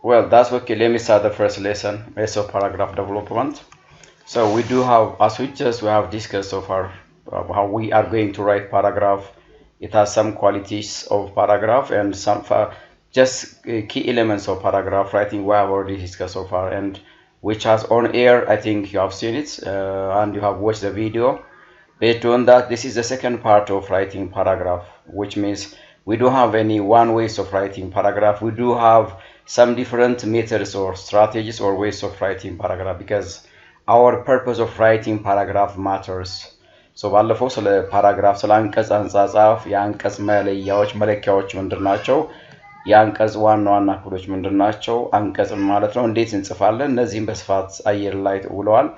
Well, that's okay. Let me start the first lesson, of paragraph development. So we do have, as we have discussed so far, how we are going to write paragraph. It has some qualities of paragraph and some just key elements of paragraph writing we have already discussed so far, and which has on air. I think you have seen it and you have watched the video. Based on that, this is the second part of writing paragraph, which means we don't have any one ways of writing paragraph. We do have some different methods or strategies or ways of writing paragraph because our purpose of writing paragraph matters. So ባለፈው ስለ ፓራግራፍ ስለ አንቀጽ አንጻጻፍ የአንቀጽ መለያዎች መለኪያዎች ምንድናቸው የአንቀጽ ዋና ዋና ክፍሎች ምንድናቸው አንቀጽ ማለት ነው እንዴት እንጽፋለን እነዚህን በስፋት አየር ላይ ውለዋል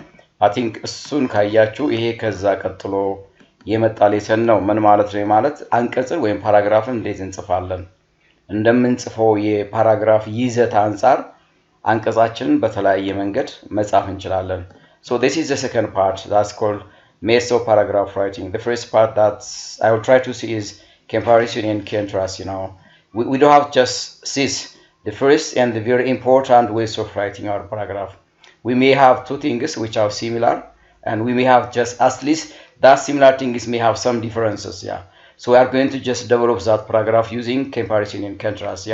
I think እሱን ካያችሁ ይሄ ከዛ ቀጥሎ የመጣ ሌሰን ነው ምን ማለት ነው ማለት አንቀጽን ወይም ፓራግራፍን እንዴት እንጽፋለን እንደምንጽፈው የፓራግራፍ ይዘት አንፃር አንቀጻችንን በተለያየ መንገድ መጻፍ እንችላለን So this is the second part that's called methods of paragraph writing The first part that I will try to see is comparison and contrast we don't have just this the first and the very important ways of writing our paragraph We may have two things which are similar and we may have just at least that similar things may have some differences So we are going to just develop that paragraph using comparison and contrast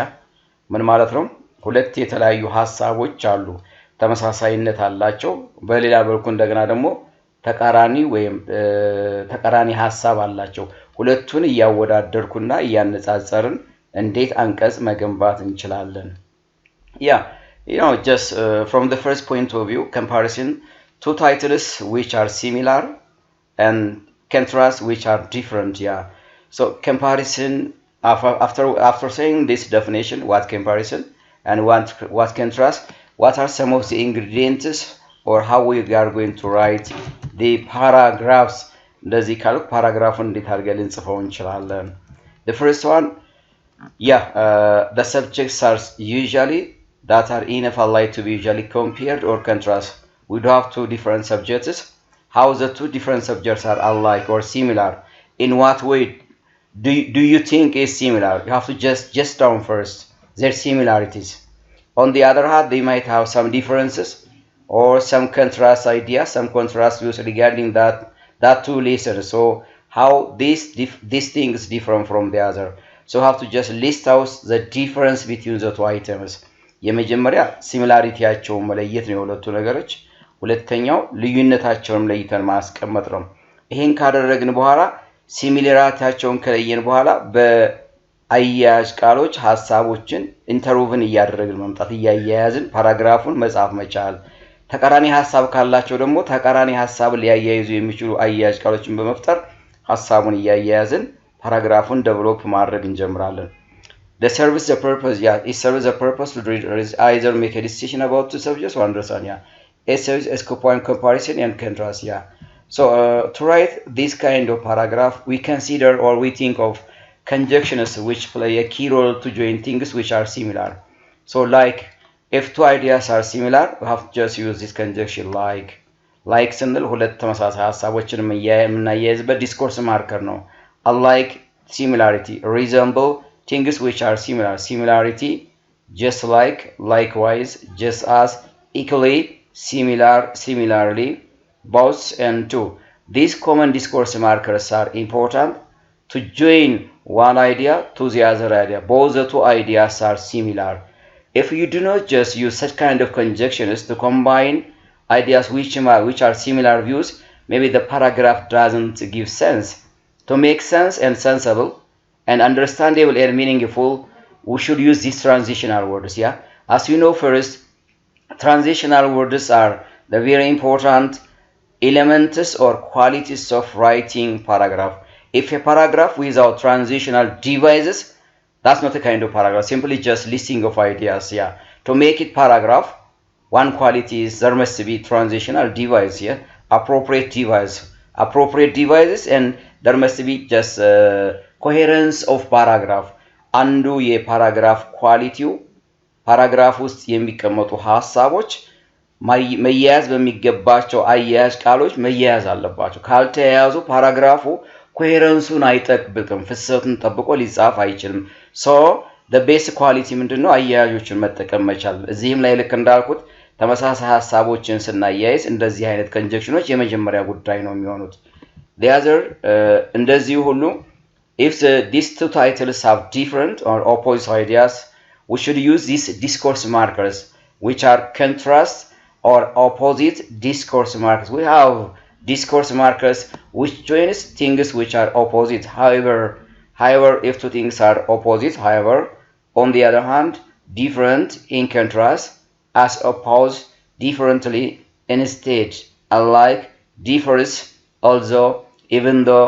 ምን ማለት ነው ሁለት የተለያዩ ሐሳቦች አሉ ተመሳሳይነት አላቸው በሌላ በኩል እንደገና ደግሞ ተቃራኒ ወይም ተቃራኒ ሐሳብ አላቸው ሁለቱን ያወዳደርኩና ያነጻጸርን እንዴት አንቀጽ መገንባት እንችላለን just from the first point of view comparison two titles which are similar and contrast which are different so comparison after saying this definition what comparison and what contrast what are some of the ingredients or how we are going to write the paragraphs እንደዚህ ካልኩ ፓራግራፉን እንዴት አድርገን እንጽፈው እንችላለን the first one the subjects are usually that are enough alike to be usually compared or contrast we do have two different subjects how the two different subjects are alike or similar in what way do you think is similar you have to just down first their similarities On the other hand, they might have some differences or some contrast ideas, some contrast views regarding that two lessons. So how these things differ from the other. So have to just list out the difference between the two items. የመጀመሪያ ሲሚላሪቲያቸውን መለየት ነው ሁለቱ ነገሮች ሁለተኛው ልዩነታቸውን ለይተን ማስቀመጥ ነው ይሄን ካደረግን በኋላ ሲሚላሪቲያቸውን ከለየን በኋላ አያያዝ ቃሎች ሐሳቦችን ኢንተርውቭን ያያደረግን መምጣት ያያያዝን ፓራግራፉን መጻፍ መቻል ተቃራኒ ሐሳብ ካላቸው ደግሞ ተቃራኒ ሐሳብ ሊያያይዙ የሚችሉ አያያዝ ቃሎችን በመፍጠር ሐሳቡን ያያያዝን ፓራግራፉን ዴቨሎፕ ማድረግ እንጀምራለን The service the purpose it serves the purpose to either make a decision about the subject or understand It serves as comparison and contrast So to write this kind of paragraph we consider or we think of conjunctions which play a key role to join things which are similar. So like if two ideas are similar, we have to just use this conjunction like ስንል ሁለት ተመሳሳይ ሐሳቦችን የምናያይዝበት ዲስኮርስ ማርከር ነው unlike similarity resemble things which are similar similarity just like likewise just as equally similarly both and two these common discourse markers are important to join one idea to the other idea both the two ideas are similar if you do not just use such kind of conjunctions to combine ideas which are similar views maybe the paragraph doesn't give sense to make sense and sensible and understandable and meaningful we should use these transitional words as you know first transitional words are the very important elements or qualities of writing paragraph If a paragraph without transitional devices, that's not a kind of paragraph, simply just listing of ideas, To make it paragraph, one quality is there must be transitional device, appropriate devices, and there must be just coherence of paragraph. Andu ye paragraph quality, paragraph ውስጥ የሚቀመጡ ሐሳቦች መያዝ በሚገባቸው አያያዝ ቃሎች መያዝ አለባቸው ካልተያያዙ ፓራግራፉ ኮሄረንሱን አይጠብቅም ፍሰቱን ጠብቆ ሊጻፍ አይችልም so the basic quality ምንድነው አያያዦችን መጠቀም መቻል እዚህም ላይ ልክ እንዳልኩት ተመሳሳይ ሐሳቦችን ስናያይዝ እንደዚህ አይነት ኮንጀክሽኖች የመጀመሪያ ጉዳይ ነው የሚሆኑት the other እንደዚህ ሁሉ if these two titles have different or opposite ideas we should use these discourse markers which are contrast or opposite discourse markers we have discourse markers which joins things which are opposite however if two things are opposite however on the other hand different in contrast as opposed differently instead alike differs also even though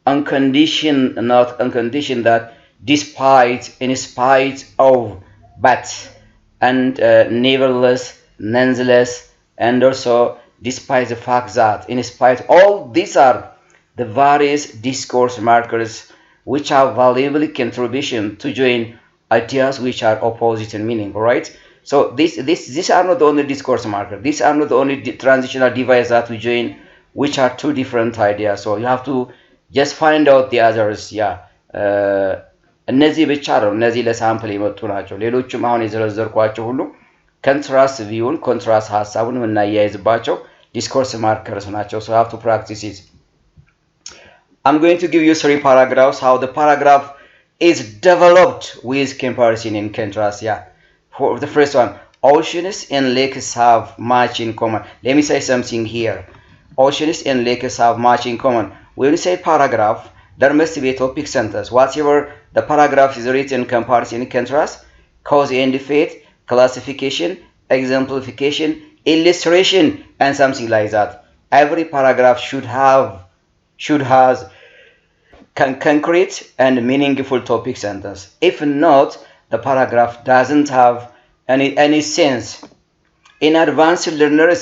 unconditioned that despite in spite of but and nevertheless nonetheless and also despite the fact that in spite all these are the various discourse markers which have valuable contribution to join ideas which are opposite in meaning right so these are not the only discourse markers these are not the only transitional device that we join which are two different ideas so you have to just find out the others yeah እነዚህ ብቻ ነው እነዚህ ለሳምፕል የመጡ ናቸው ሌሎችም አሁን የዘረዘርኳቸው ሁሉ ኮንትራስት ቪውን ኮንትራስት ሐሳቡን እናያይዝባቸው discourse markers ናቸው so you have to practice it I'm going to give you 3 paragraphs how the paragraph is developed with comparison and contrast yeah for the first one oceans and lakes have much in common let me say something here oceans and lakes have much in common when you say paragraph there must be a topic sentence whatever the paragraph is written comparison and contrast cause and effect classification exemplification illustration and something like that every paragraph should has concrete and meaningful topic sentence if not the paragraph doesn't have any sense in advanced learners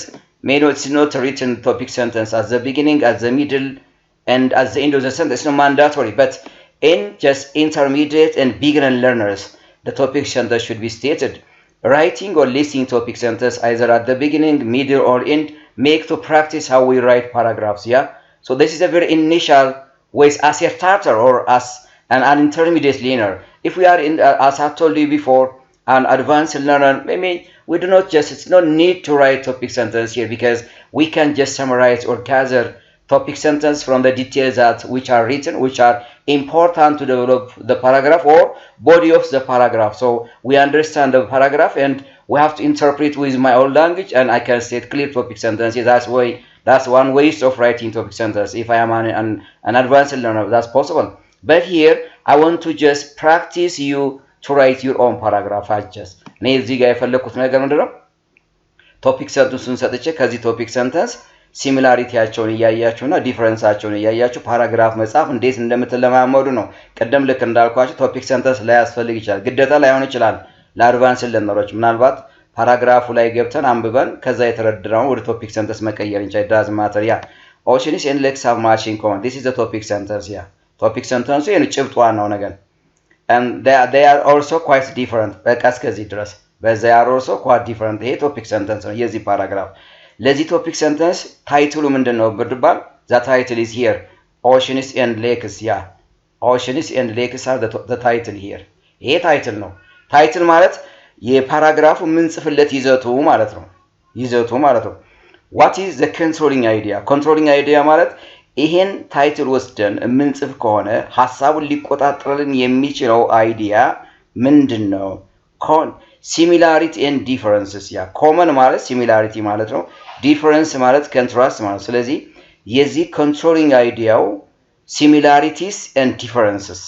may not written topic sentence at the beginning at the middle and at the end of the sentence it's not mandatory but in just intermediate and beginner learners the topic sentence should be stated writing or listing topic sentence either at the beginning middle or end make to practice how we write paragraphs yeah so this is a very initial ways as a starter or as an intermediate learner if we are in as I told you before an advanced learner maybe we do not just it's no need to write topic sentence here because we can just summarize or gather topic sentence from the details that which are written which are important to develop the paragraph or body of the paragraph so we understand the paragraph and we have to interpret with my own language and I can state clear topic sentences that's one way of writing topic sentence if I am an advanced learner that's possible but here I want to just practice you to write your own paragraph I just እኔ እዚህ ጋር የፈለኩት ነገር ምንድነው topic sentence ሰጥቼ ከዚህ topic sentence ሲሚላሪቲያቸውን ያያያችሁና ዲፈረንሳቸውን ያያያችሁ ፓራግራፍ መጻፍ እንዴት እንደምትለማመዱ ነው ቀደም ልክ እንዳልኳችሁ ቶፒክ ሰንተንስ ላይ ያስፈልግ ይችላል ግዴታ ላይ ሆነ ይችላል ለአድቫንስ ለነሮች ምናልባት ፓራግራፉ ላይ ገብተን አንብበን ከዛ የተረዳነው ወደ ቶፒክ ሰንተንስ መቀየር እንቻ ዳዝ ማተር ያ oceans and lakes have much in common this is the topic sentence yeah topic sentence የነ ጭብጥ ዋናው ነገር and they are also quite different በቃ እስከዚህ ድረስ but they are also quite different ይሄ topic sentence ነው የዚህ ፓራግራፍ ለዚህ topic sentence ታይትሉ ምንድነው ብትባል the title is here oceans and lakes yeah oceans and lakes are the title here ይሄ ታይትል ነው ታይትል ማለት የፓራግራፉ ምን ጽፍለት ይዘቱ ማለት ነው what is the controlling idea ማለት ይሄን ታይትል ወስደን ምን ጽፍ ከሆነ ሐሳቡን ሊቆጣጠርልን የሚችለው አይዲያ ምንድነው similarity and differences yeah common ማለት similarity ማለት ነው difference ማለት contrast ማለት ስለዚህ የዚህ controlling ideaው similarities and differences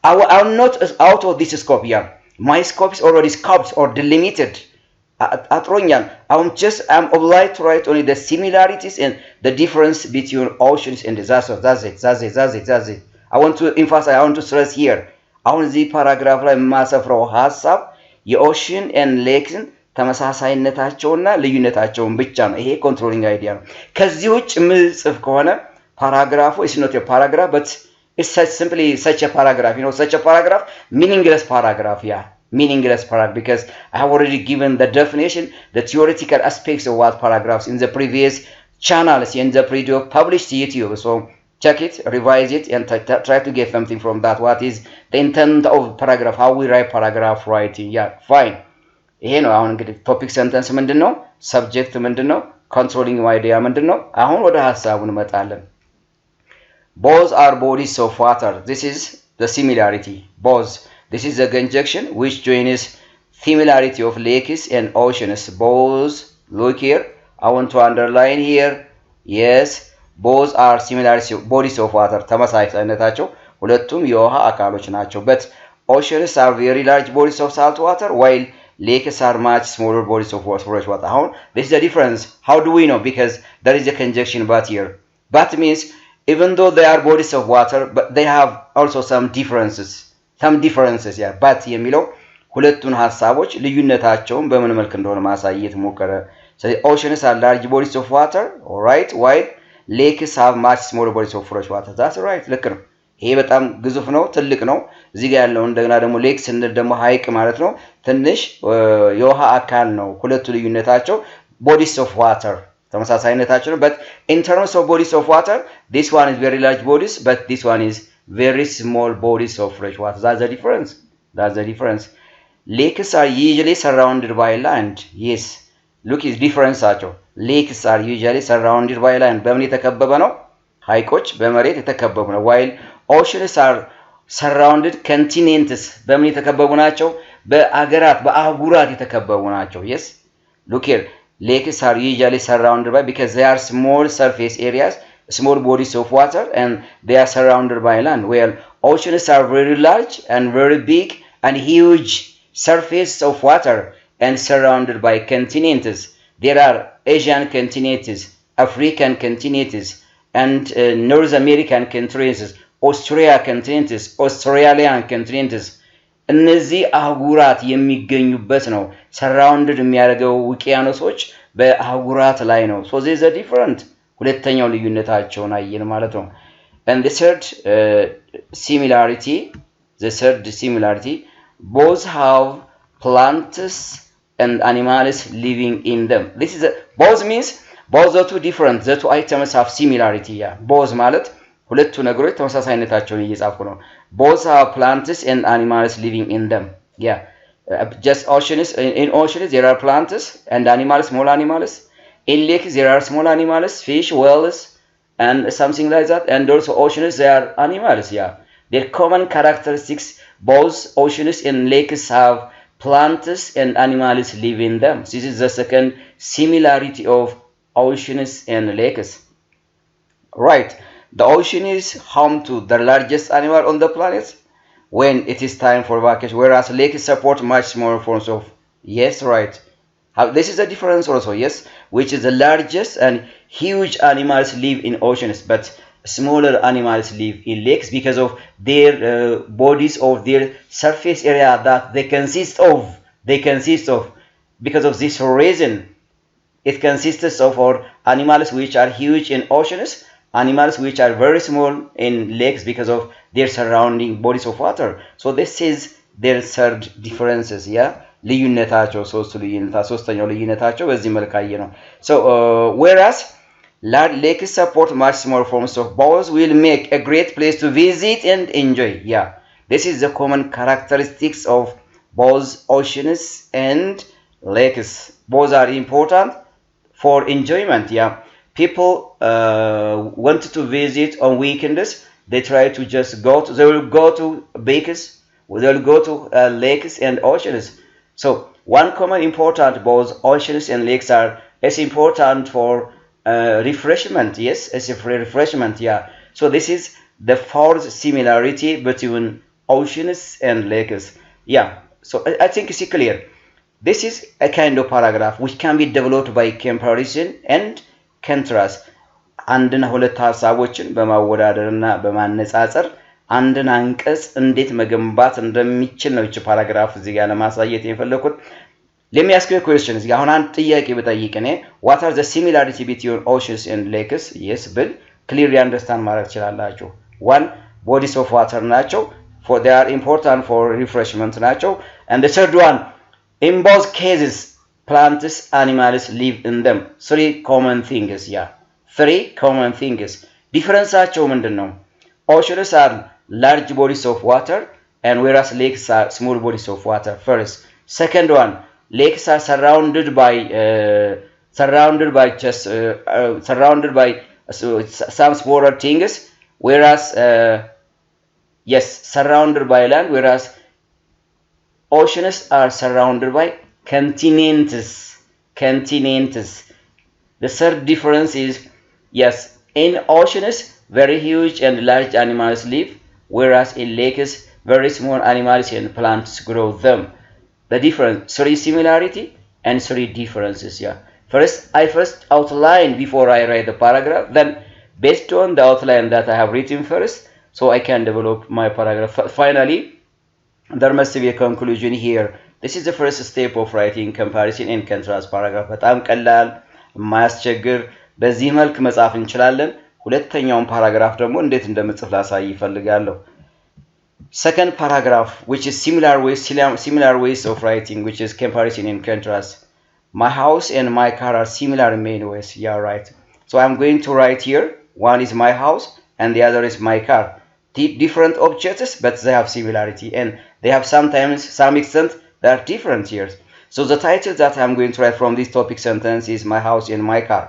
I'm not out of this scope yeah my scope is already scoped or delimited atroኛል I'm obliged to write only the similarities and the difference between oceans and disasters that's it I want to emphasize I want to stress here አሁን እዚህ ፓራግራፍ ላይ ማሰፍረው ሐሳብ የኦሽን and ሌክስን ተመሳሳይነታቸውና ልዩነታቸውን ብቻ ነው ይሄ controlling idea ነው ከዚህ ውጭ ምጽፍ ከሆነ ፓራግራፉ is not a paragraph but it's simply such a paragraph such a paragraph meaningless paragraph yeah meaningless paragraph because I have already given the definition the theoretical aspects of what paragraphs in the previous channels in the previous published YouTube so check it, revise it, and try to get something from that. What is the intent of paragraph? How we write paragraph writing? Yeah, fine. ይሄ ነው አሁን እንግዲህ ቶፒክ ሰንተንስ ምንድነው? ሰብጀክት ምንድነው? ኮንትሮሊንግ አይዲያ ምንድነው? አሁን ወደ ሐሳቡ እንመጣለን። Both are bodies of water. This is the similarity. Both. This is the conjunction which joins similarity of lakes and oceans. Both. Look here. I want to underline here. Yes. Both are similar bodies of water. ተመሳሳይነታቸው ሁለቱም የውሃ አካሎች ናቸው. But oceans are very large bodies of salt water while lakes are much smaller bodies of fresh water. How? This is the difference. How do we know? Because there is a conjunction but here. But means even though they are bodies of water, but they have also some differences. Some differences, yeah. But የሚለው ሁለቱን ሐሳቦች ልዩነታቸውን በምን መልክ እንደሆነ ማሳየት ሞከረ። So the oceans are large bodies of water, all right, while lakes have much smaller bodies of fresh water. That's right. ልክ ነው። ይሄ በጣም ግዙፍ ነው፣ ትልቅ ነው። እዚህ ጋር ያለው እንደገና ደግሞ ሌክ ስንል ደግሞ ሐይቅ ማለት ነው። ትንሽ የውሃ አካል ነው። ሁለቱ ልዩነታቸው bodies of water ተመሳሳይነታቸው ነው። But in terms of bodies of water, this one is very large bodies, but this one is very small bodies of fresh water. That's the difference. That's the difference. Lakes are usually surrounded by land. Yes. Look, is difference አቸው። Lakes are usually surrounded by land. በምን የተከበበ ነው? ሐይቆች በመሬት የተከበቡ ነው። While oceans are surrounded continents. በምን የተከበቡ ናቸው? በአገራት በአህጉራት የተከበቡ ናቸው። Yes. Look here. Lakes are usually surrounded by because they are small surface areas, small bodies of water, and they are surrounded by land. Well, oceans are very large and very big and huge surface of water and surrounded by continents. There are Asian continents, African continents, and North American continents, Australia continents, Australian continents. እነዚህ አህጉራት የሚገኙበት ነው። ሰራውንድድ የሚያደርገው ውቅያኖሶች በአህጉራት ላይ ነው። so there is a different ሁለተኛው ልዩነታቸውን አየን ማለት ነው። and the third similarity both have plants and animals living in them. This is both means both the two different, the two items have similarity. Yeah, both ማለት ሁለቱ ነገሮች ተመሳሳይነታቸውን እየጻፍኩ ነው። both have plants and animals living in them. Yeah, just oceans. In oceans there are plants and animals, small animals. In lakes there are small animals, fish, whales, and something like that. And also oceans there are animals. Yeah, their common characteristics. Both oceans and lakes have plants and animals live in them. This is the second similarity of oceans and lakes. Right. The ocean is home to the largest animal on the planet when it is time for vacation, whereas lakes support much smaller forms of. Yes, right. This is a difference also, yes, which is the largest and huge animals live in oceans, but smaller animals live in lakes because of their bodies of their surface area that they consist of. Because of this reason, it consists of animals which are huge in oceans, animals which are very small in lakes because of their surrounding bodies of water. So this is their third differences. Yeah, ልዩነታቸው ሶስተኛው ልዩነታቸው በዚህ መልክ አየ ነው። So whereas lakes support much smaller forms of both will make a great place to visit and enjoy. Yeah, this is the common characteristics of both oceans and lakes. Both are important for enjoyment. Yeah, people wanted to visit on weekends. They try to just they will go to beaches, they will go to lakes and oceans. So one common important, both oceans and lakes are as important for refreshment. Yes, as a free refreshment. Yeah. So this is the fourth similarity between oceans and lakes. Yeah. So I think it's clear. This is a kind of paragraph which can be developed by comparison and contrast. አንድና ሁለት ሐሳቦችን በማወዳደርና በማነጻጸር አንድን አንቀጽ እንዴት መገንባት እንደሚችል ነው እቺ ፓራግራፍ እዚህ ጋር ለማሳየት የፈለኩት። let me ask you a question. እዚህ አሁን አንድ ጥያቄ ብጠይቅ እኔ what are the similarity between oceans and lakes? yes ብል clearly understand ማድረግ ትችላላችሁ። one bodies of water ናቸው, for they are important for refreshment ናቸው. and the third one, in both cases plants animals live in them. Three common things. Yeah, three common things. ዲፈረንሳቸው ምንድነው? Oceans are large bodies of water and whereas lakes are small bodies of water. First, second one, lakes are surrounded by just surrounded by some smaller things, whereas yes, surrounded by land, whereas oceans are surrounded by continents. The third difference is, yes, in oceans very huge and large animals live, whereas in lakes very small animals and plants grow them. The difference, 3 similarity and 3 differences. Yeah. I first outline before I write the paragraph. Then, based on the outline that I have written first, so I can develop my paragraph. Finally, there must be a conclusion here. This is the first step of writing comparison and contrast paragraph. በጣም ቀላል ማያስቸግር በዚህ መልክ መጻፍ እንችላለን። ሁለተኛውን ፓራግራፍ ደግሞ እንዴት እንደምጽፍ ላሳይ ይፈልጋለሁ። Second paragraph, which is similar ways of writing, which is comparison and contrast. My house and my car are similar in many ways. Yeah, right. So I'm going to write here. One is my house and the other is my car. Different objects, but they have similarity, and they have sometimes some extent they are different here. So the title that I'm going to write from this topic sentence is my house and my car.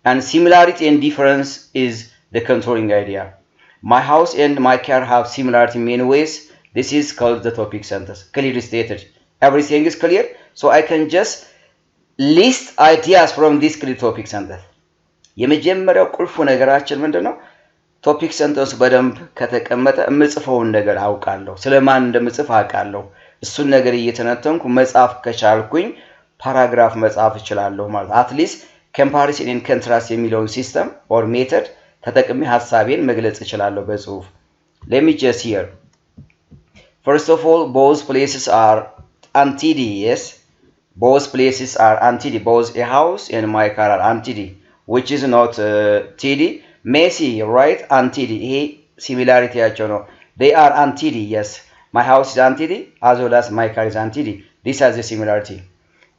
And similarity and difference is the controlling idea. My house and my car have similarity in many ways. This is called the topic sentence. Clearly stated. Everything is clear. So I can just list ideas from this clear topic sentence. የመጀመሪያው ቁልፉ ነገራችን ምንድነው? ቶፒክ ሰንተንስ በደንብ ከተቀመጠ የምጽፈውን ነገር አውቃለሁ። ስለማን እንደምጽፍ አውቃለሁ። እሱን ነገር እየተነተንኩ መጻፍ ከቻልኩኝ ፓራግራፍ መጻፍ እችላለሁ ማለት አትሊስት comparison and contrast የሚለውን ሲስተም or method ተጠቅሜ ሐሳቤን መግለጽ እችላለሁ በጽሁፍ። Let me just here. First of all, both places are antidy. Yes, both places are antidy. Both a house and my car are antidy, which is not TD. Messy, right? Antidy. Hey, similarity actually. They are antidy. Yes, my house is antidy as well as my car is antidy. This has a similarity.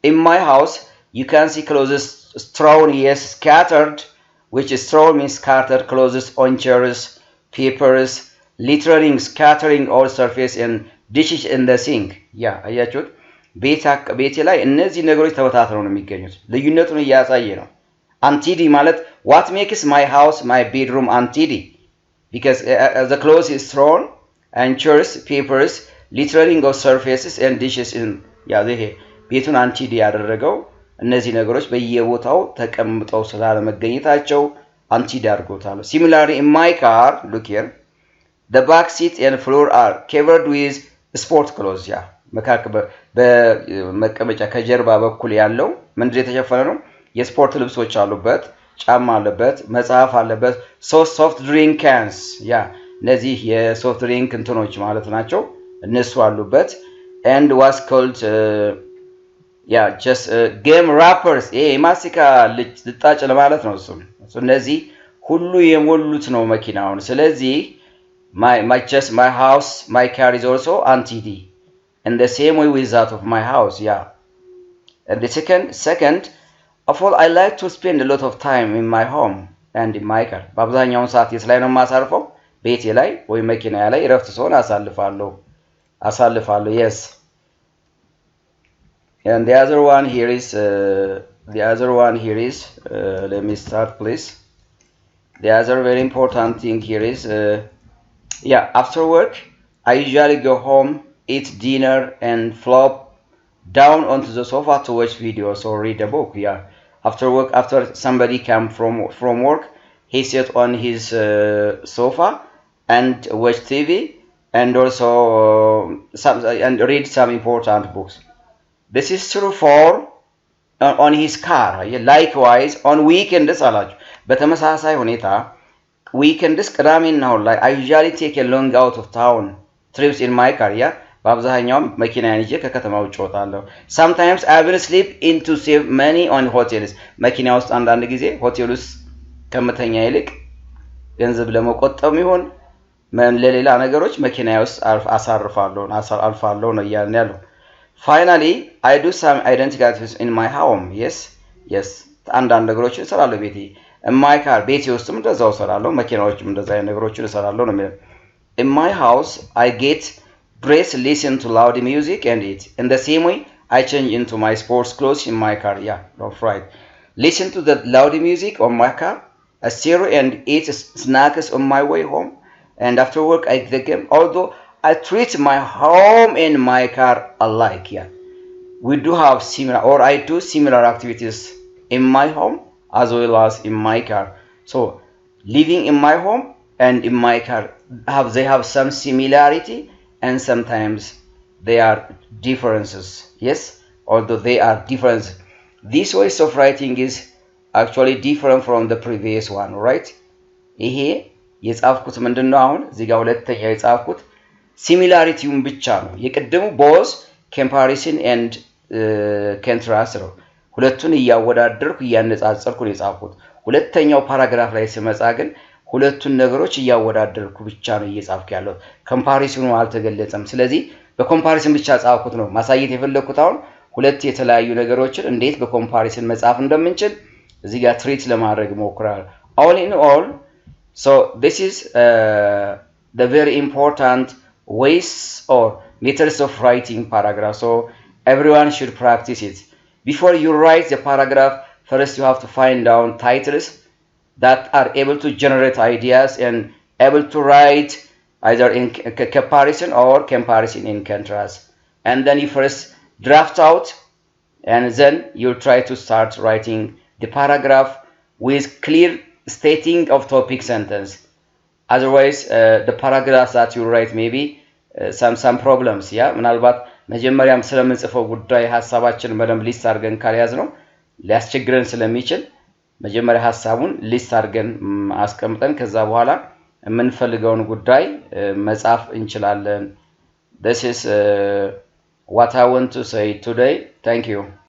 In my house, you can see clothes strewn, yes, scattered, which is strewn means scattered clothes on chairs, papers, littering, scattering all surface and dishes in the sink. Yeah, አያችሁት? ቤቴ ላይ እነዚህ ነገሮች ተበታትነው ነው የሚገኙት። ልዩነቱን እያሳየ ነው። Antidy ማለት what makes my house, my bedroom antidy? Because the clothes is thrown and chairs, papers, littering of surfaces and dishes in. Yeah, ይሄ ቤቱን አንቲዲ ያደረገው እነዚህ ነገሮች በየቦታው ተቀምጠው ስላለመገኘታቸው አንቲዲ አድርጎታል። Similarly, in my car, look here, the back seat and floor are covered with sport clothes. Yeah, በመቀመጫ ከጀርባ በኩል ያለው ምንድነው የተሸፈነ ነው? የስፖርት ልብሶች አሉበት፣ ጫማ አለበት፣ መጽሐፍ አለበት። soft drink cans. Yeah, እነዚህ የሶፍት ድሪንክ እንትኖች ማለት ናቸው። እነሱ አሉበት. And was called yeah, just game wrappers. ማስቲካ ልጣጭ ለማለት ነው እሱ። እነዚህ ሁሉ የሞሉት ነው መኪናውን። ስለዚህ my house, my car is also antidy in the same way with that of my house. Yeah. And the second of all, I like to spend a lot of time in my home and in my car. በአብዛኛውን ሰዓት የት ላይ ነው የማሳልፈው? ቤቴ ላይ ወይ መኪና ላይ እረፍት ስሆን አሳልፋለሁ። Yes. And the other one here is let me start please. The other very important thing here is yeah, after work I usually go home, eat dinner and flop down onto the sofa to watch videos or read a book. Yeah, after work, after somebody come from work, he sit on his sofa and watch TV and also and read some important books. This is true for on his car. Likewise, on weekends አላችሁ በተመሳሳይ ሁኔታ weekends ቅዳሜና እሁድ ላይ I usually take a long out of town trips in my car. Yeah, በአብዛኛው መኪናዬን ይዤ ከከተማ ውጭ እወጣለሁ። Sometimes I will sleep in to save money on hotels. መኪና ውስጥ አንዳንድ ጊዜ ሆቴል ውስጥ ከመተኛ ይልቅ ገንዘብ ለመቆጠብ ይሆን ለሌላ ነገሮች መኪናዬ ውስጥ አልፋለሁ ነው እያልን ያለው። Finally, I do some identical activities in my home. Yes. አንዳንድ ነገሮችን እሰራለሁ ቤቴ። in my car ቤቴ ውስጥም እንደዛው ሰራለሁ መኪናዎችም እንደዛ አይነት ነገሮችን እሰራለሁ ነው የሚለው in my house I get dressed listen to loud music and eat in the same way I change into my sports clothes in my car yeah that's right listen to the loud music on my car a stereo and eat snacks on my way home and after work I the game although I treat my home and my car alike yeah we do have similar or I do similar activities in my home as well as in my car so living in my home and in my car they have some similarity and sometimes they are differences yes although they are different this ways of writing is actually different from the previous one right ይሄ የጻፍኩት ምንድነው አሁን እዚህ ጋር ሁለተኛ የጻፍኩት ሲሚላሪቲውን ብቻ ነው የቀደሙ both comparison and contrast ነው ሁለቱን ያወዳደርኩ ያነጻጸርኩ ነው የጻፍኩት ሁለተኛው ፓራግራፍ ላይ ሲመጣ ግን ሁለቱን ነገሮች ያወዳደርኩ ብቻ ነው እየጻፍኩ ያለው ኮምፓሪሽኑ አልተገለጸም ስለዚህ በኮምፓሪሽን ብቻ ጻፍኩት ነው ማሳየት የፈለኩት አሁን ሁለት የተለያዩ ነገሮችን እንዴት በኮምፓሪሽን መጻፍ እንደምንችል እዚህ ጋር ትሪት ለማድረግ ሞክራል all in all so this is the very important ways or methods of writing paragraph so everyone should practice it before you write the paragraph first you have to find down titles that are able to generate ideas and able to write either in comparison or comparison in contrast and then you first draft out and then you try to start writing the paragraph with clear stating of topic sentence otherwise the paragraphs that you write maybe some problems yeah ምናልባት መጀመሪያም ስለምንጽፈው ጉዳይ ሐሳባችን በደንብ ሊስት አድርገን ካልያዝ ነው ሊያስቸግረን ስለሚችል መጀመሪያ ሐሳቡን ሊስት አድርገን አስቀምጠን ከዛ በኋላ የምንፈልገውን ጉዳይ መጻፍ እንችላለን this is what I want to say today thank you